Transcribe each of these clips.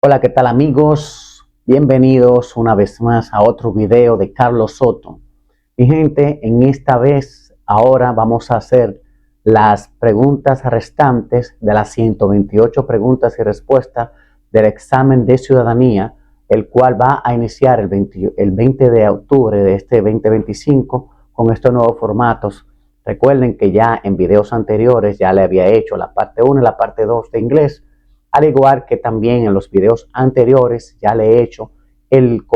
Hola, ¿qué tal amigos? Bienvenidos una vez más a otro video de Carlos Soto. Mi gente, en esta vez, ahora vamos a hacer las preguntas restantes de las 128 preguntas y respuestas del examen de ciudadanía, el cual va a iniciar el 20 de octubre de este 2025 con estos nuevos formatos. Recuerden que ya en videos anteriores ya le había hecho la parte 1 y la parte 2 de inglés. Al igual que también en los videos anteriores ya le he hecho el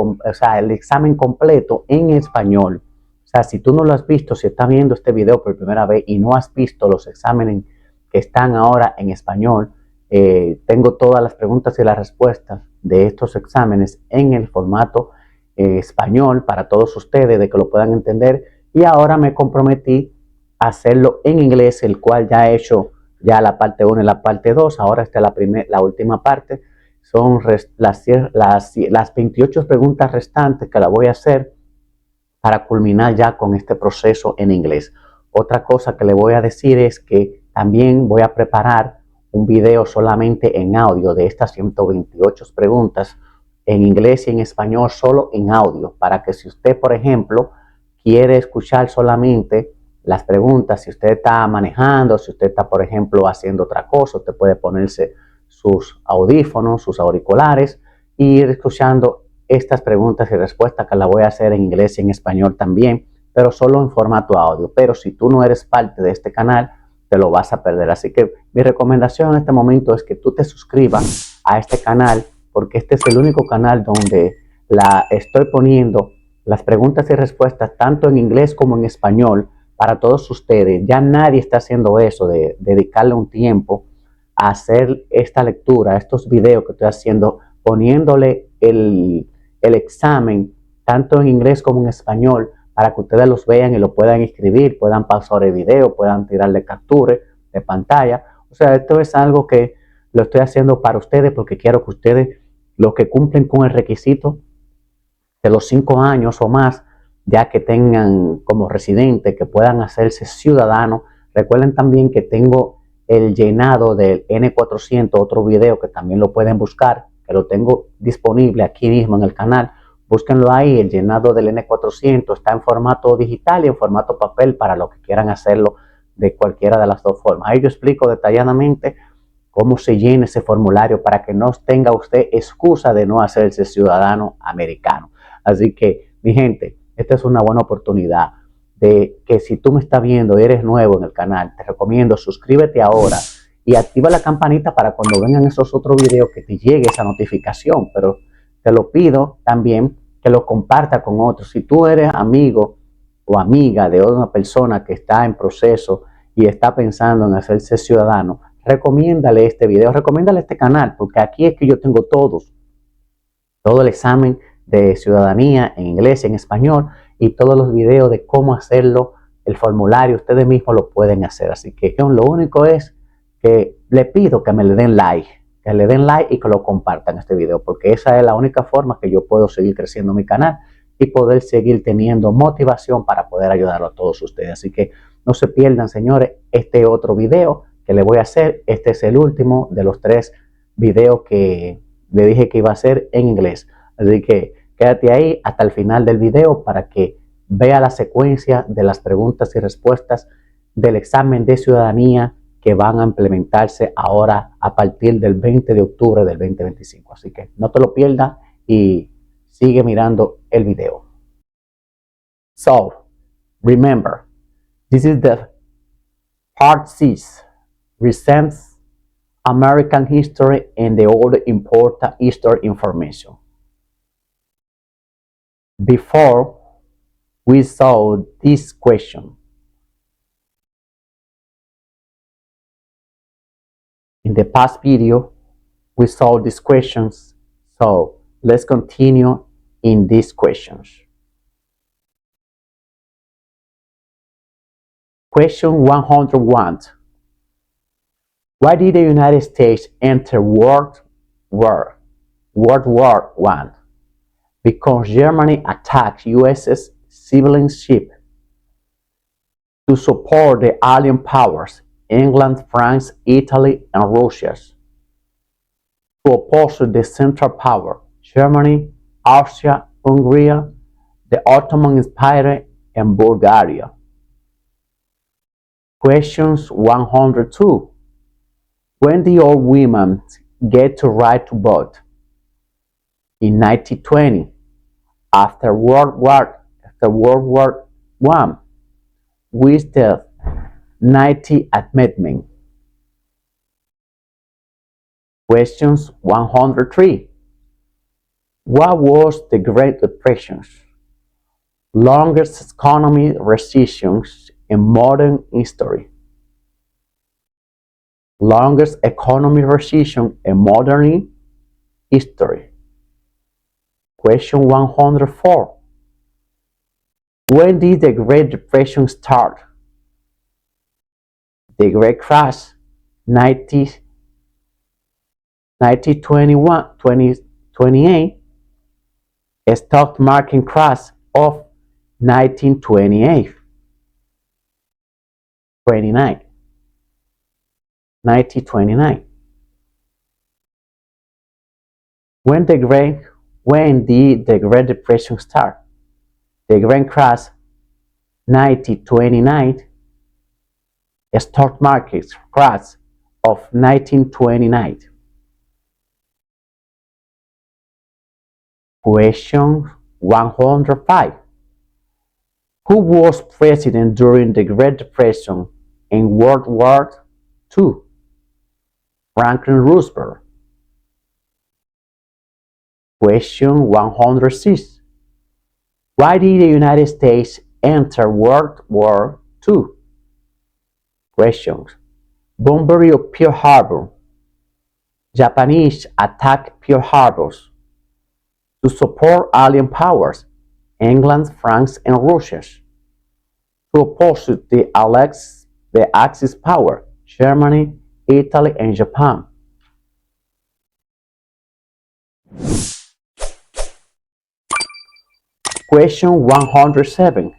examen completo en español. O sea, si tú no lo has visto, si estás viendo este video por primera vez y no has visto los exámenes que están ahora en español, tengo todas las preguntas y las respuestas de estos exámenes en el formato español para todos ustedes, de que lo puedan entender. Y ahora me comprometí a hacerlo en inglés, el cual ya he hecho ya la parte 1 y la parte 2, ahora está la última parte, son las 28 preguntas restantes que la voy a hacer para culminar ya con este proceso en inglés. Otra cosa que le voy a decir es que también voy a preparar un video solamente en audio de estas 128 preguntas en inglés y en español, solo en audio, para que si usted, por ejemplo, quiere escuchar solamente las preguntas, si usted está manejando, si usted está, por ejemplo, haciendo otra cosa, usted puede ponerse sus audífonos, sus auriculares y ir escuchando estas preguntas y respuestas que las voy a hacer en inglés y en español también, pero solo en formato audio. Pero si tú no eres parte de este canal, te lo vas a perder. Así que mi recomendación en este momento es que tú te suscribas a este canal, porque este es el único canal donde estoy poniendo las preguntas y respuestas tanto en inglés como en español para todos ustedes. Ya nadie está haciendo eso de dedicarle un tiempo a hacer esta lectura, estos videos que estoy haciendo, poniéndole el examen tanto en inglés como en español para que ustedes los vean y lo puedan escribir, puedan pausar el video, puedan tirarle captura de pantalla. O sea, esto es algo que lo estoy haciendo para ustedes porque quiero que ustedes, los que cumplen con el requisito de los 5 años o más, ya que tengan como residente, que puedan hacerse ciudadanos. Recuerden también que tengo el llenado del N400, otro video que también lo pueden buscar, que lo tengo disponible aquí mismo en el canal. Búsquenlo ahí, el llenado del N400 está en formato digital y en formato papel para los que quieran hacerlo de cualquiera de las dos formas. Ahí yo explico detalladamente cómo se llena ese formulario para que no tenga usted excusa de no hacerse ciudadano americano. Así que, mi gente, esta es una buena oportunidad de que si tú me estás viendo y eres nuevo en el canal, te recomiendo suscríbete ahora y activa la campanita para cuando vengan esos otros videos que te llegue esa notificación. Pero te lo pido también que lo comparta con otros. Si tú eres amigo o amiga de una persona que está en proceso y está pensando en hacerse ciudadano, recomiéndale este video, recomiéndale este canal, porque aquí es que yo tengo todo el examen de ciudadanía en inglés y en español y todos los videos de cómo hacerlo, el formulario, ustedes mismos lo pueden hacer. Así que lo único es que le pido que me le den like, y que lo compartan este video, porque esa es la única forma que yo puedo seguir creciendo mi canal y poder seguir teniendo motivación para poder ayudarlo a todos ustedes. Así que no se pierdan, señores, este otro video que le voy a hacer. Este es el último de los 3 videos que le dije que iba a hacer en inglés. Así que quédate ahí hasta el final del video para que vea la secuencia de las preguntas y respuestas del examen de ciudadanía que van a implementarse ahora a partir del 20 de octubre del 2025. Así que no te lo pierdas y sigue mirando el video. So, remember, this is the part 6, recent American history and the other important history information. Before we saw this question, in the past video we saw these questions, so let's continue in these questions. Question 101. Why did the United States enter World War I? Because Germany attacked US's civilian ship to support the allied powers, England, France, Italy, and Russia. to oppose the Central Power, Germany, Austria, Hungary, the Ottoman Empire, and Bulgaria. Questions 102. When did all women get the right to vote? In 1920, after World War I, with the 90th Amendment. Questions 103. What was the Great Depression? Longest economic recession in modern history. Longest economic recession in modern history. Question 104. When did the Great Depression start? The Great Crash, 1928, stock market crash of 1929. 1929. When did the Great Depression start? The Great Crash, 1929, stock market crash of 1929. Question 105. Who was president during the Great Depression and World War II? Franklin Roosevelt. Question 106. Why did the United States enter World War II? Questions. Bombardment of Pearl Harbor. Japanese attacked Pearl Harbor to support alien powers, England, France, and Russia, to oppose the Axis power, Germany, Italy, and Japan. Question 107.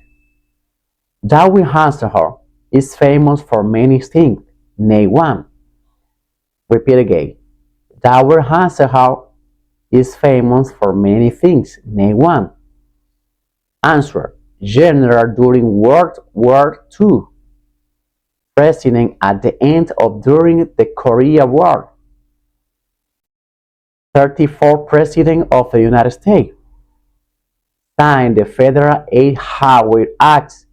Darwin Hansel is famous for many things. Name one. Repeat again. Darwin Hansel is famous for many things. Name one. Answer. General during World War II. President at the end of during the Korean War. 34th President of the United States. Signed the Federal Aid Highway Act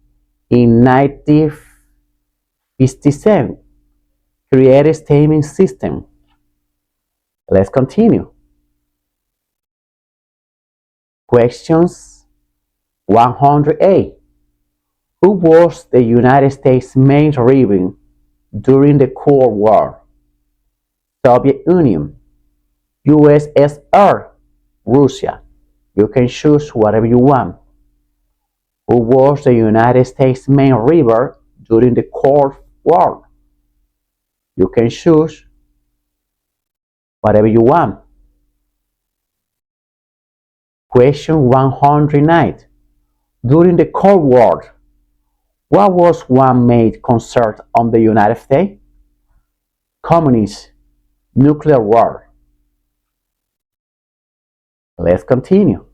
in 1957. Created stemming system. Let's continue. Questions 108. Who was the United States' main rival during the Cold War? Soviet Union, USSR, Russia. You can choose whatever you want. Who was the United States' main rival during the Cold War? You can choose whatever you want. Question 109. During the Cold War, what was one main concern on the United States? Communist, nuclear war. Let's continue.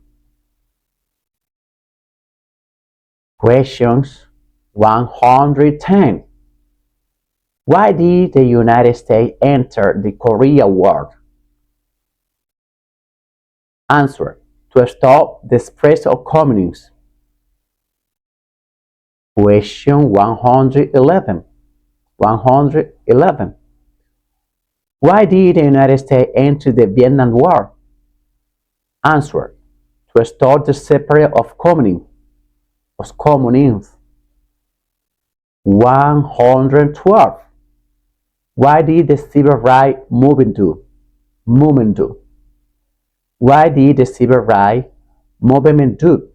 Questions 110. Why did the United States enter the Korean War? Answer. To stop the spread of communism. Question 111. 111. Why did the United States enter the Vietnam War? Answer. To stop the spread of communism. 112. Why did the civil rights movement do? Why did the civil rights movement do?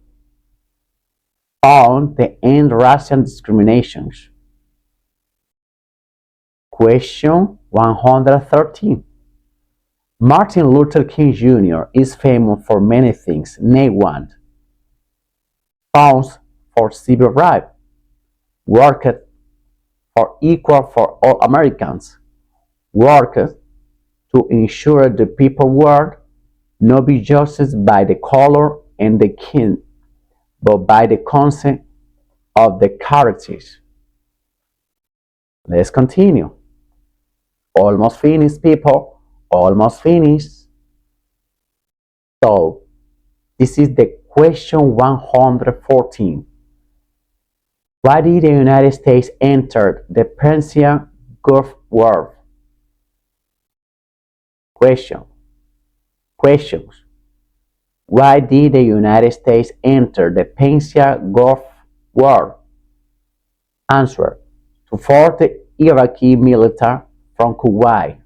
Found the end racial discriminations. Question 113. Martin Luther King Jr. is famous for many things. Name one. Fought for civil rights. Worked for equal for all Americans. Worked to ensure the people were not be judged by the color and the kin, but by the content of the characters. Let's continue. Almost finished, people. Almost finished. So, this is the question 114. Why did the United States enter the Persian Gulf War? Question. Questions. Why did the United States enter the Persian Gulf War? Answer. To force the Iraqi military from Kuwait.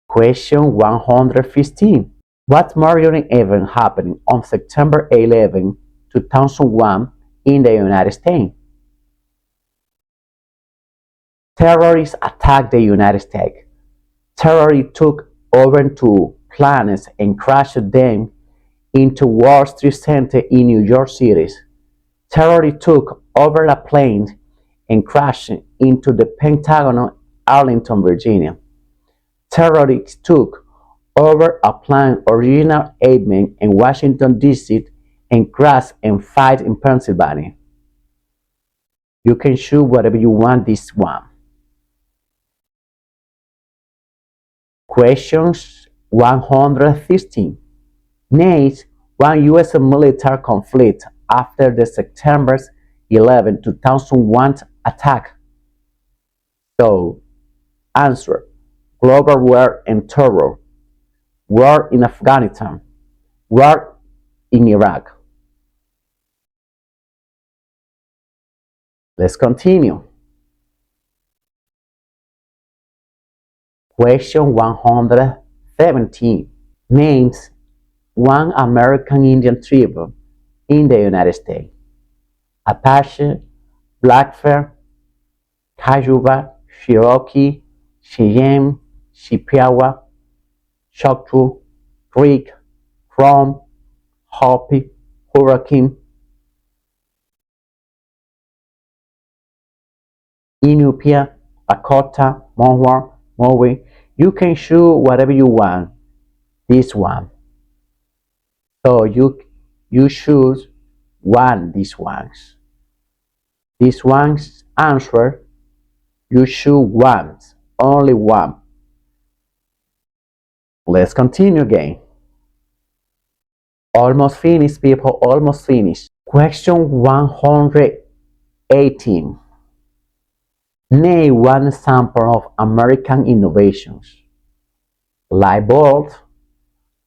Question 115. What martyring event happened on September 11, 2001 in the United States? Terrorists attacked the United States. Terrorists took over two planes and crashed them into World Trade Center in New York City. Terrorists took over a plane and crashed into the Pentagon in Arlington, Virginia. Terrorists took over a plane original aiming in Washington, D.C. and crashed and fight in Pennsylvania. You can choose whatever you want this one. Questions 116. Name one U.S. military conflict after the September 11, 2001 attack. So, answer. Global war and terror. War in Afghanistan. War in Iraq. Let's continue. Question 117. Names one American Indian tribe in the United States. Apache, Blackfeet, Cayuga, Cherokee, Cheyenne, Chippewa, Choctaw, Creek, Crom, Hopi, Hurricane, Inupiat, Lakota, Mohawk, Maui. You can choose whatever you want. This one. So you choose one. These ones. These ones answer. You choose one. Only one. Let's continue again. Almost finished, people. Almost finished. Question 118. Name one example of American innovations. Light bulb,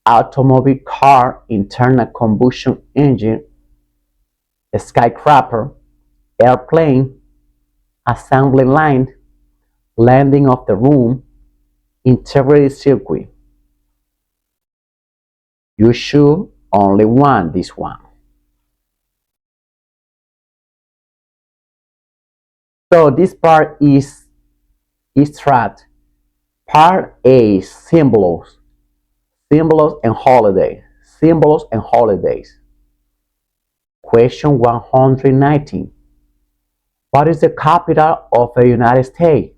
automobile car, internal combustion engine, skyscraper, airplane, assembly line, landing of the room, integrated circuit. You should only want this one. So this part is tracked. Part A, symbols and holidays. Symbols and holidays. Question 119. What is the capital of the United States?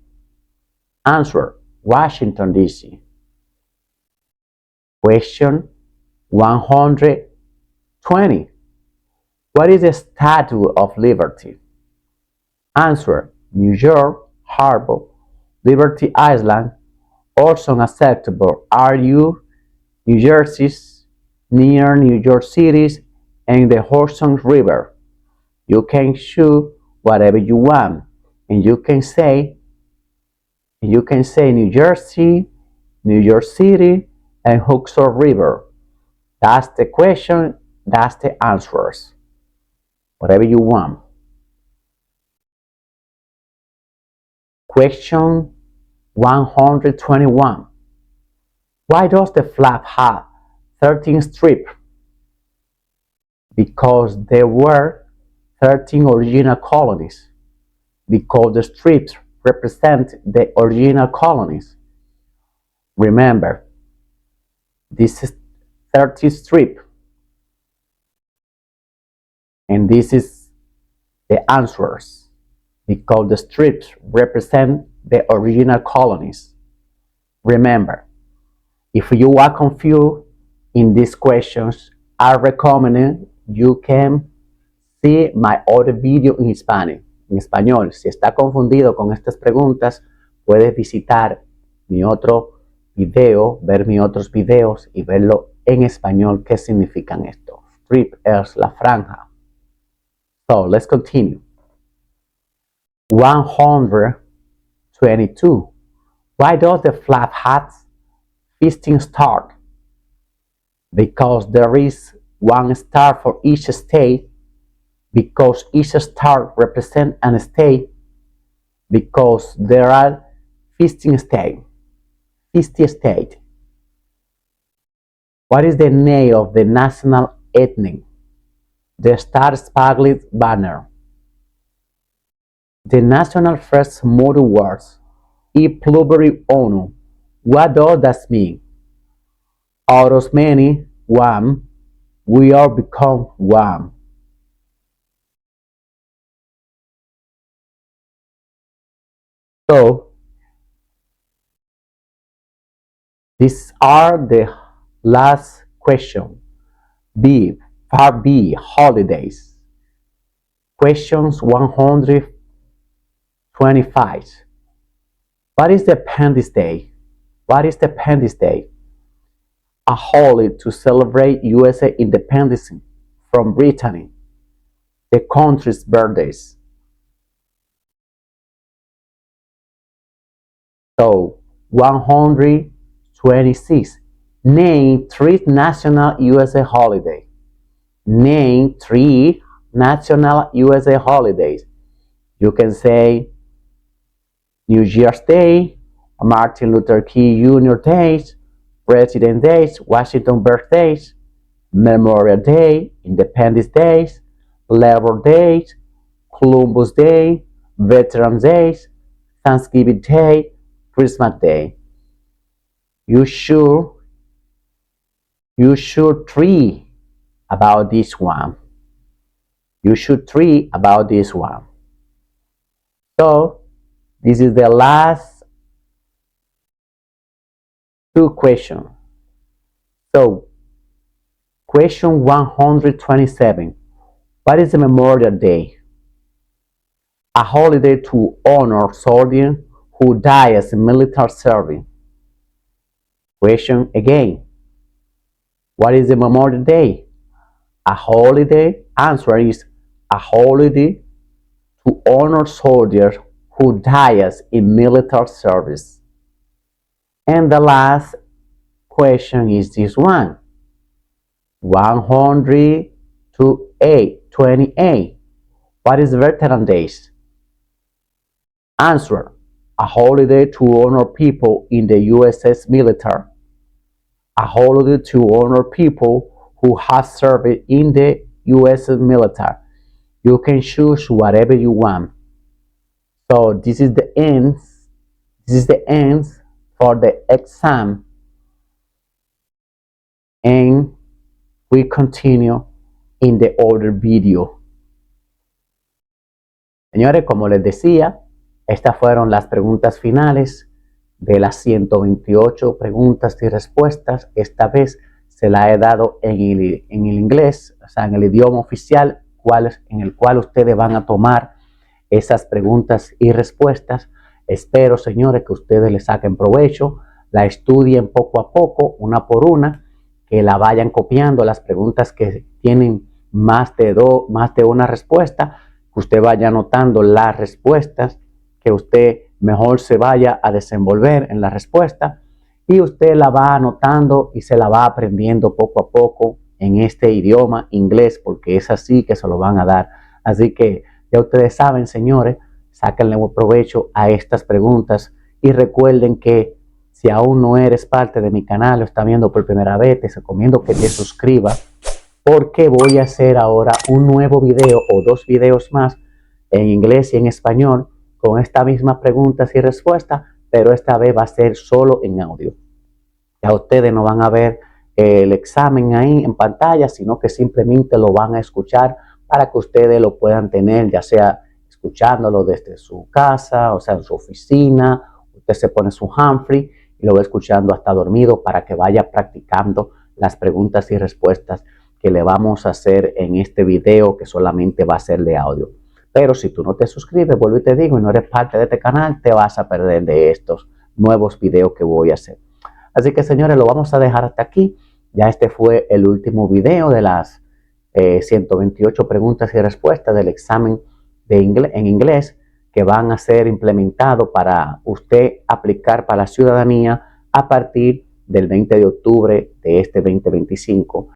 Answer, Washington, D.C. Question 120. What is the Statue of Liberty? Answer, New York, Harbor, Liberty Island, also acceptable are you, New Jersey, near New York City, and the Hudson River. You can choose whatever you want, and you can say New Jersey, New York City, and Hudson River. That's the question, that's the answers. Whatever you want. Question 121. Why does the flag have 13 strips? Because there were 13 original colonies. Because the strips represent the original colonies. Remember, this is 30 strip. And this is the answers. Because the strips represent the original colonies. Remember, if you are confused in these questions, I recommend you can see my other video in Spanish, en español. Si está confundido con estas preguntas, puedes visitar mi otro video, ver mis otros videos y verlo en español. ¿Qué significan esto? Strip es la franja. So, let's continue. 122. Why does the flap hat feasting start? Because there is one star for each state, because each star represents an state, because there are 50 states. 50 states. What is the name of the national anthem? The Star-Spangled Banner. The national first motto was "E pluribus unum." What does that mean? Out of many, one, we all become one. So, these are the last question. B, part B, holidays. Questions 125. What is the Independence Day? What is the Independence Day? A holiday to celebrate USA independence from Britain, the country's birthdays. So, 126. Name 3 national USA holidays. Name 3 national USA holidays. You can say New Year's Day, Martin Luther King Jr. Days, President Days, Washington birthdays, Memorial Day, Independence Days, Labor Day, Columbus Day, Veterans Days, Thanksgiving Day, Christmas Day. You should three about this one. You should three about this one. So this is the last 2 questions. So question 127. What is the Memorial Day? A holiday to honor soldiers who died as military service. Question again. What is the Memorial Day? A holiday. Answer is a holiday to honor soldiers who died in military service. And the last question is this one. 128. What is Veteran Days? Answer. A holiday to honor people in the USS military. A holiday to honor people who have served in the U.S. military. You can choose whatever you want. So this is the end. This is the end for the exam. And we continue in the other video. Señores, como les decía, estas fueron las preguntas finales de las 128 preguntas y respuestas. Esta vez se la he dado en el inglés, o sea, en el idioma oficial, en el cual ustedes van a tomar esas preguntas y respuestas. Espero, señores, que ustedes le saquen provecho, la estudien poco a poco, una por una, que la vayan copiando, las preguntas que tienen más de una respuesta, que usted vaya anotando las respuestas, que usted mejor se vaya a desenvolver en la respuesta y usted la va anotando y se la va aprendiendo poco a poco en este idioma inglés, porque es así que se lo van a dar. Así que ya ustedes saben, señores, sáquenle buen provecho a estas preguntas y recuerden que si aún no eres parte de mi canal, lo está viendo por primera vez, te recomiendo que te suscribas, porque voy a hacer ahora un nuevo video o 2 videos más en inglés y en español con estas mismas preguntas y respuestas, pero esta vez va a ser solo en audio. Ya ustedes no van a ver el examen ahí en pantalla, sino que simplemente lo van a escuchar para que ustedes lo puedan tener, ya sea escuchándolo desde su casa, o sea, en su oficina. Usted se pone su handfree y lo va escuchando hasta dormido para que vaya practicando las preguntas y respuestas que le vamos a hacer en este video, que solamente va a ser de audio. Pero si tú no te suscribes, vuelvo y te digo, y no eres parte de este canal, te vas a perder de estos nuevos videos que voy a hacer. Así que, señores, lo vamos a dejar hasta aquí. Ya este fue el último video de las 128 preguntas y respuestas del examen en inglés que van a ser implementados para usted aplicar para la ciudadanía a partir del 20 de octubre de este 2025.